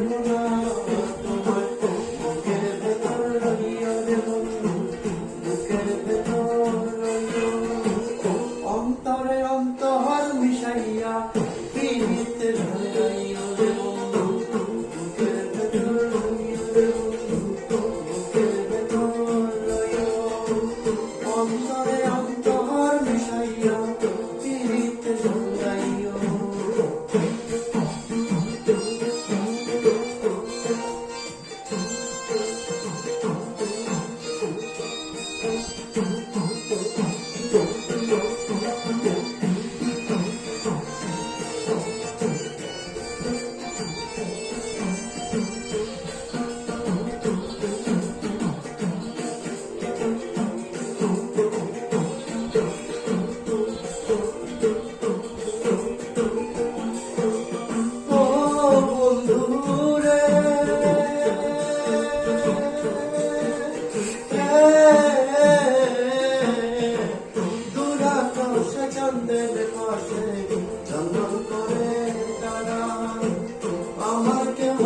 না তোমায় বুকের ভেতর রইও রে বন্ধু, বুকের ভেতর রইও। অন্তরে অন্তর মিশাইয়া পিরিতে ঝালাইও রে বন্ধু, বুকের ভেতর রইও রে বন্ধু, বুকের ভেতর রইও। অন্তরে অন্তর মিশাইয়া পিরিতে ঝালাইও। চন্দ্রের পাশে চন্দন করে তারা, আমার কেউ